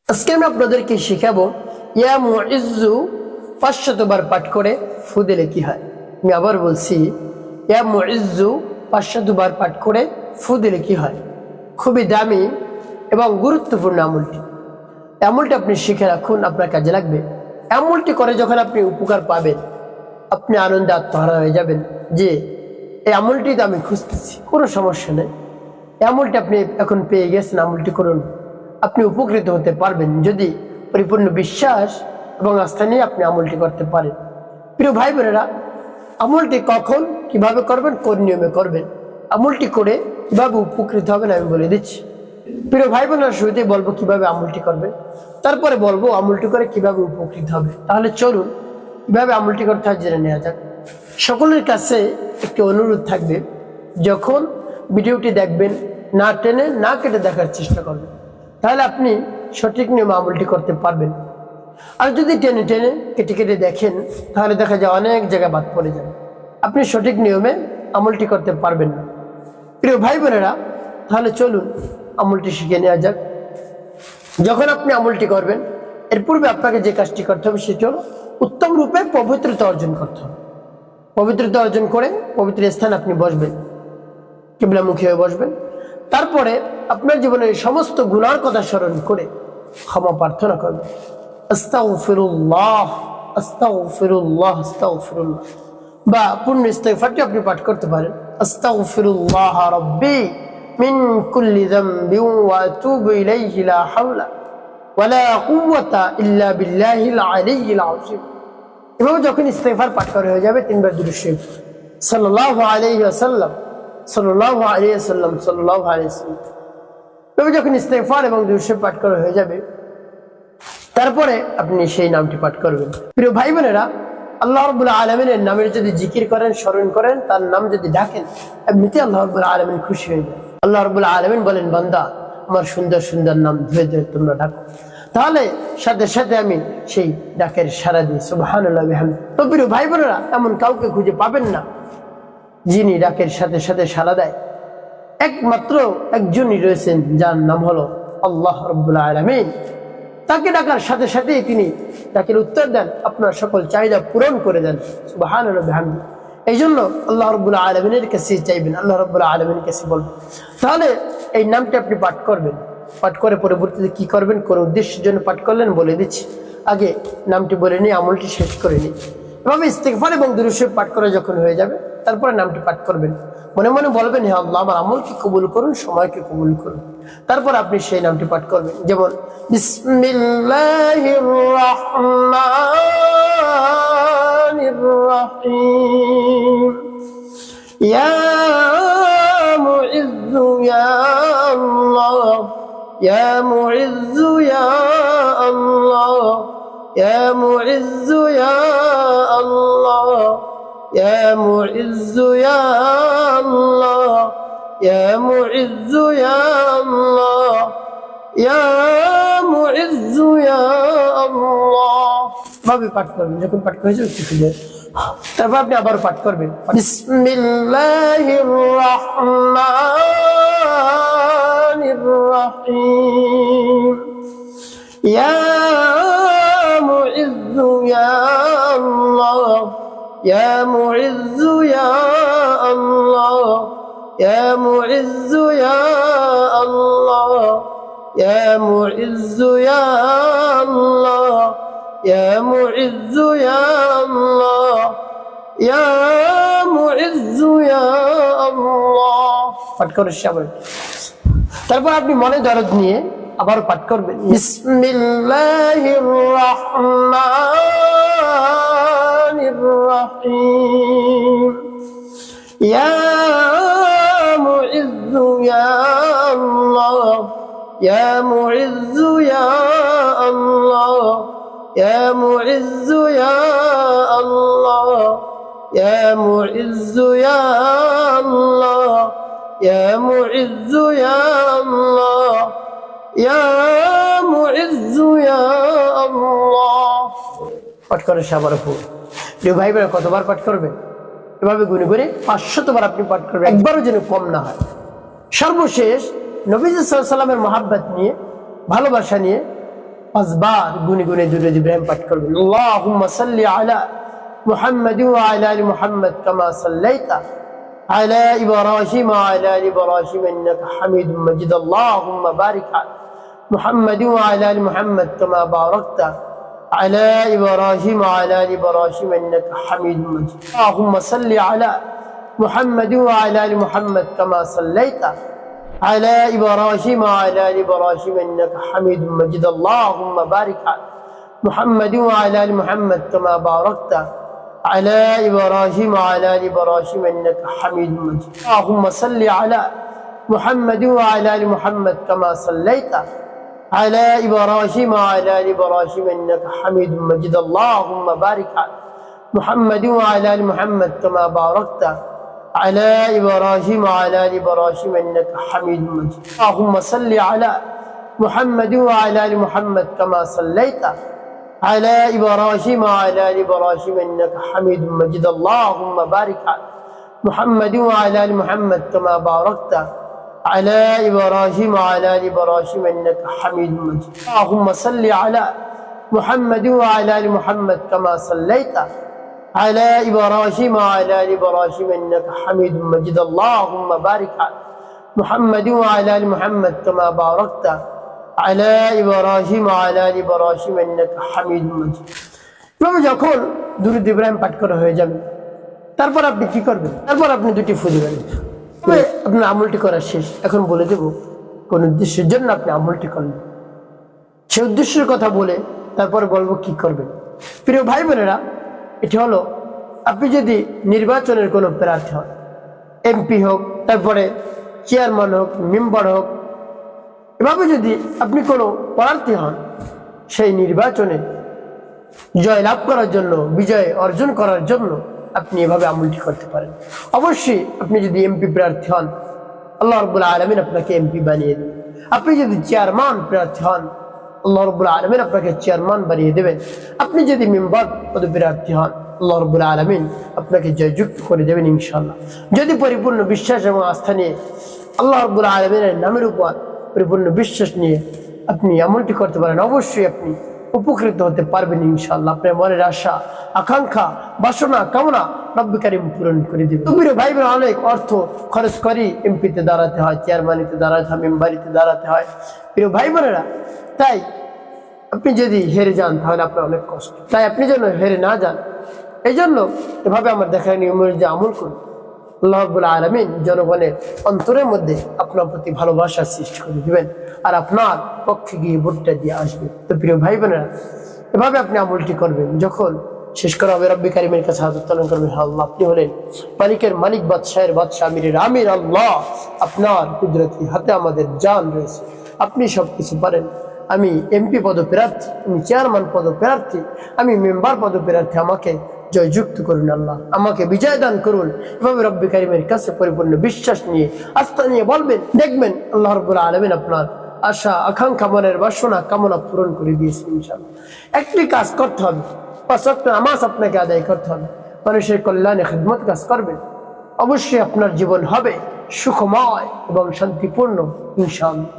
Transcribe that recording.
আজকে আমি আপনাদেরকে শেখাবো ইয়া মুইজ্জু 500 বার পাঠ করে ফু দিলে কি হয়। আমি আবার বলছি, ইয়া মুইজ্জু 500 বার পাঠ করে ফু দিলে কি হয়। খুবই দামি এবং গুরুত্বপূর্ণ আমলটি। আমলটি আপনি শিখে রাখুন, আপনার কাজে লাগবে। আমলটি করে যখন আপনি উপকার পাবেন, আপনি আনন্দে আত্মহারা হয়ে যাবেন যে এই আমলটি তো আমি খুঁজতেছি, কোনো সমস্যা নেই। আমলটি আপনি এখন পেয়ে গেছেন, আমলটি করুন। আপনি উপকৃত হতে পারবেন যদি পরিপূর্ণ বিশ্বাস এবং আস্থা নিয়ে আপনি আমলটি করতে পারেন। প্রিয় ভাই বোনেরা, আমলটি কখন কিভাবে করবেন, কোন নিয়মে করবেন, আমলটি করে কিভাবে উপকৃত হবেন আমি বলে দিচ্ছি। প্রিয় ভাই বোনেরা, শুরুতে বলবো কিভাবে আমলটি করবেন, তারপরে বলবো আমলটি করে কিভাবে উপকৃত হবে। তাহলে চলুন কিভাবে আমলটি করতে হয় জেনে নেওয়া যাক। সকলের কাছে একটি অনুরোধ থাকবে, যখন ভিডিওটি দেখবেন না টেনে না কেটে দেখার চেষ্টা করবেন, তাহলে আপনি সঠিক নিয়মে আমলটি করতে পারবেন। আর যদি টেনে টেনে কেটে কেটে দেখেন, তাহলে দেখা যায় অনেক জায়গায় বাদ পড়ে যাবে, আপনি সঠিক নিয়মে আমলটি করতে পারবেন না। প্রিয় ভাই বোনেরা, তাহলে চলুন আমলটি শিখে নেওয়া যাক। যখন আপনি আমলটি করবেন, এর পূর্বে আপনাকে যে কাজটি করতে হবে সেটি হলো উত্তম রূপে পবিত্রতা অর্জন করতে হবে। পবিত্রতা অর্জন করে পবিত্র স্থানে আপনি বসবেন, কিবলামুখী হয়ে বসবেন। তারপরে আপনার জীবনের সমস্ত গুনার কথা স্মরণ করে ক্ষমা প্রার্থনা করবেন। আস্তাগফিরুল্লাহ আস্তাগফিরুল্লাহ আস্তাগফিরুল্লাহ, বা পূর্ণ ইস্তিগফারটি আপনি পাঠ করতে পারেন। আস্তাগফিরুল্লাহ রাব্বি মিন কুল্লি যামবি ওয়া আতুবু ইলাইহি লা হাওলা ওয়া লা কুওয়াতা ইল্লা বিল্লাহিল আলিয়্যিল আযীম। এভাবে যখন ইস্তিগফার পাঠ করা হয়ে যাবে, তিনবার দুরূদ শরীফ সাল্লাল্লাহু আলাইহি ওয়াসাল্লাম সাল্লাল্লাহু আলাইহি ওয়াসাল্লাম সাল্লাল্লাহু আলাইহি ওয়াসাল্লাম, তবে যখন ইস্তিগফার এবং দুরূদ শরীফ পাঠ করা হয়ে যাবে, তারপরে আপনি সেই নামটি পাঠ করবেন। প্রিয় ভাই বোনেরা, আল্লাহ রাব্বুল আলামিনের নামের যদি জিকির করেন, স্মরণ করেন, তার নাম যদি ডাকেন, এমনিতে আল্লাহ রাব্বুল আলামিন খুশি হয়ে যায়। আল্লাহ রাব্বুল আলামিন বলেন, বান্দা আমার সুন্দর সুন্দর নাম ধরে ধরে তোমরা ডাকো, তাহলে সাথে সাথে আমি সেই ডাকের সাড়া দিই। সুবহানাল্লাহ বিহামদি। তো প্রিয় ভাই বোনেরা, এমন কাউকে খুঁজে পাবেন না যিনি ডাকের সাথে সাথে সাড়া দেয়। একমাত্র একজনই রয়েছেন, যার নাম হলো আল্লাহ রাব্বুল আলামিন। তাকে ডাকার সাথে সাথেই তিনি ডাকের উত্তর দেন, আপনার সকল চাহিদা পূরণ করে দেন। সুবহানাল্লাহ বিহামদি। এই জন্য আল্লাহ রাব্বুল আলামিনের কাছে চাইবেন, আল্লাহ রাব্বুল আলামিনের কাছে বলবেন। তাহলে এই নামটি আপনি পাঠ করবেন। পাঠ করে পরবর্তীতে কি করবেন, কোন উদ্দেশ্যের জন্য পাঠ করলেন বলে দিচ্ছি। আগে নামটি বলে নিয়ে আমলটি শেষ করে নিই। এভাবে ইস্তিগফার এবং দুরূদ শরীফ পাঠ করা যখন হয়ে যাবে, তারপরে নামটি পাঠ করবেন। মনে মনে বলবেন, হে আল্লাহ, আমার আমলকে কবুল করুন, সময়কে কবুল করুন। তারপর আপনি সেই নামটি পাঠ করবেন, যেমন বিসমিল্লাহির রাহমানির রাহিম। ইয়া মুইজ্জু ইয়া আল্লাহ, ইয়া মুইজ্জু ইয়া আল্লাহ, ইয়া মুইজ্জু ইয়া আল্লাহ, ইয়া মুইজ্জু ইয়া আল্লাহ, ইয়া মুইজ্জু ইয়া আল্লাহ, ইয়া মুইজ্জু ইয়া আল্লাহ। ভাবে পাঠ করবেন। যখন পাঠ করে যাবে, তারপর আপনি আবার পাঠ করবেন, বিসমিল্লাহির রাহমানির রাহিম। ইয়া মুইজ্জু ইয়া আল্লাহ, ইয়া মুইজ্জু ইয়া আল্লাহ, ইয়া মুইজ্জু ইয়া আল্লাহ, ইয়া মুইজ্জু ইয়া আল্লাহ, ইয়া মুইজ্জু ইয়া আল্লাহ, ইয়া মুইজ্জু ইয়া আল্লাহ। পাঠ করে শেষ। তারপর আপনি মনে দরদ নিয়ে আবার পাঠ করবেন, বিসমিল্লাহির রাহমানির রাহিম। ইয়া মুইজ্জু ইয়া আল্লাহ, ইয়া মুইজ্জু ইয়া আল্লাহ, ইয়া মুইজ্জু ইয়া আল্লাহ, ইয়া মুইজ্জু ইয়া আল্লাহ, ইয়া মুইজ্জু ইয়া আল্লাহ, ইয়া মুইজ্জু ইয়া আল্লাহ। পাঠ করে সাবার ফুল। প্রিয় ভাই বোনেরা, কতবার পাঠ করবেন? এভাবে গুনে গুনে 500 বার আপনি পাঠ করবেন, একবারও যেন কম না হয়। সর্বশেষ নবীজি সাল্লাল্লাহু আলাইহি ওয়াসাল্লামের মহব্বত নিয়ে, ভালোবাসা নিয়ে পাঁচবার গুনে গুনে দুরূদ ইব্রাহিম পাঠ করবেন। আল্লাহুম্মা সাল্লি আলা মুহাম্মাদ ওয়া আলা আলি মুহাম্মাদ কামা সাল্লাইতা আলা ইব্রাহিম ওয়া আলা আলি ইব্রাহিম ইন্নাকা হামিদুম মাজিদ। আল্লাহুম্মা বারিক আলা মুহাম্মাদ ওয়া আলা আলি মুহাম্মাদ কামা বারাকতা على إبراهيم وعلى آل إبراهيم إنك حميد مجيد. اللهم صل على محمد وعلى آل محمد كما صليت على إبراهيم وعلى آل إبراهيم إنك حميد مجيد. اللهم بارك على محمد وعلى آل محمد كما باركت على إبراهيم وعلى آل إبراهيم إنك حميد مجيد. اللهم صل على محمد وعلى آل محمد كما صليت على إبراهيم وعلى آل إبراهيم إنك حميد مجيد. اللهم بارك على محمد وعلى آل محمد كما باركت على إبراهيم وعلى آل إبراهيم إنك حميد مجيد. اللهم صل على محمد وعلى آل محمد كما صليت على إبراهيم وعلى آل إبراهيم إنك حميد مجيد. اللهم بارك على محمد وعلى آل محمد كما باركت على إبراهيم وعلى آل إبراهيم إنك حميد مجيد. اللهم صل على محمد وعلى آل محمد كما صليت على إبراهيم وعلى آل إبراهيم إنك حميد مجيد. اللهم بارك على محمد وعلى آل محمد كما باركت على إبراهيم وعلى آل إبراهيم إنك حميد مجيد. যখন দুরূদ ইব্রাহিম পাঠ করা হয়ে যাবে তারপর আপনি কি করবেন? তারপর আপনি দুটি ফু দিবেন। আপনার আমলটি করা শেষ। এখন বলে দেব কোন উদ্দেশ্যের জন্য আপনি আমলটি করলেন, সে উদ্দেশ্যের কথা বলে তারপরে বলবো কি করবেন। প্রিয় ভাই বোনেরা, এটি হলো আপনি যদি নির্বাচনের কোনো প্রার্থী হন, এমপি হোক, তারপরে চেয়ারম্যান হোক, মেম্বার হোক, এভাবে যদি আপনি কোনো প্রার্থী হন, সেই নির্বাচনে জয় লাভ করার জন্য, বিজয় অর্জন করার জন্য আপনি এভাবে আমলটি করতে পারেন। অবশ্যই আপনি যদি এমপি প্রার্থী হন, আল্লাহ রাব্বুল আলামিন আপনাকে এমপি বানিয়ে দেবেন। আপনি যদি চেয়ারম্যান প্রার্থী হন, আল্লাহ রাব্বুল আলামিন আপনাকে চেয়ারম্যান বানিয়ে দেবেন। আপনি যদি মেম্বার পদপ্রার্থী হন, আল্লাহ রাব্বুল আলামিন আপনাকে জয়যুক্ত করে দেবেন ইনশাআল্লাহ। যদি পরিপূর্ণ বিশ্বাস এবং আস্থা নিয়ে আল্লাহ রাব্বুল আলামিনের নামের উপর পরিপূর্ণ বিশ্বাস নিয়ে আপনি আমলটি করতে পারেন, অবশ্যই আপনি উপকৃত হতে পারবেন ইনশাআল্লাহ। আপনার মনের আশা, আকাঙ্ক্ষা, বাসনা, কামনা রব্বুল কারীম পূরণ করে দিবেন। প্রিয় ভাই বোন, অনেক অর্থ খরচ করি এমপিতে দাঁড়াতে হয়, চেয়ারম্যানিতে দাঁড়াতে হয়, মেম্বারিতে দাঁড়াতে হয়। প্রিয় ভাই বোনেরা, তাই আপনি যদি হেরে যান তাহলে আপনার অনেক কষ্ট। তাই আপনি যেন হেরে না যান, এই জন্য এভাবে আমার দেখার নিয়ম অনুযায়ী আমল করুন। আল্লাহ রাব্বুল আলামিন জনগণের অন্তরের মধ্যে আপনার প্রতি ভালোবাসার সৃষ্টি করে দিবেন, আর আপনার পক্ষে গিয়ে ভোটটা দিয়ে আসবে। তো প্রিয় ভাই বোনেরা, এভাবে আপনি আমলটি করবেন। যখন শেষ করা হবে রব্বুল কারীমের কাছে হাত উত্তোলন করবেন, আল্লাহ আপনি হলেন মালিকের মালিক, বাদশাহের বাদশাহ, আমিরের আমির। আল্লাহ, আপনার কুদরতি হাতে আমাদের জান রয়েছে, আপনি সব কিছু পারেন। আমি এমপি পদপ্রার্থী, আমি চেয়ারম্যান পদপ্রার্থী, আমি মেম্বার পদপ্রার্থী, আমাকে জয়যুক্ত করুন আল্লাহ, আমাকে বিজয় দান করুন। এভাবে রব্বুল কারীমের কাছে পরিপূর্ণ বিশ্বাস নিয়ে, আস্থা নিয়ে বলবেন, দেখবেন আল্লাহ রাব্বুল আলামিন আপনার আশা, আকাঙ্ক্ষা, মনের বাসনা, কামনা পূরণ করে দিয়েছেন ইনশাআল্লাহ। একটি কাজ করতে হবে, 5 ওয়াক্ত নামাজ আপনাকে আদায় করতে হবে, মানুষের কল্যাণে খিদমত কাজ করবেন। অবশ্যই আপনার জীবন হবে সুখময় এবং শান্তিপূর্ণ ইনশাআল্লাহ।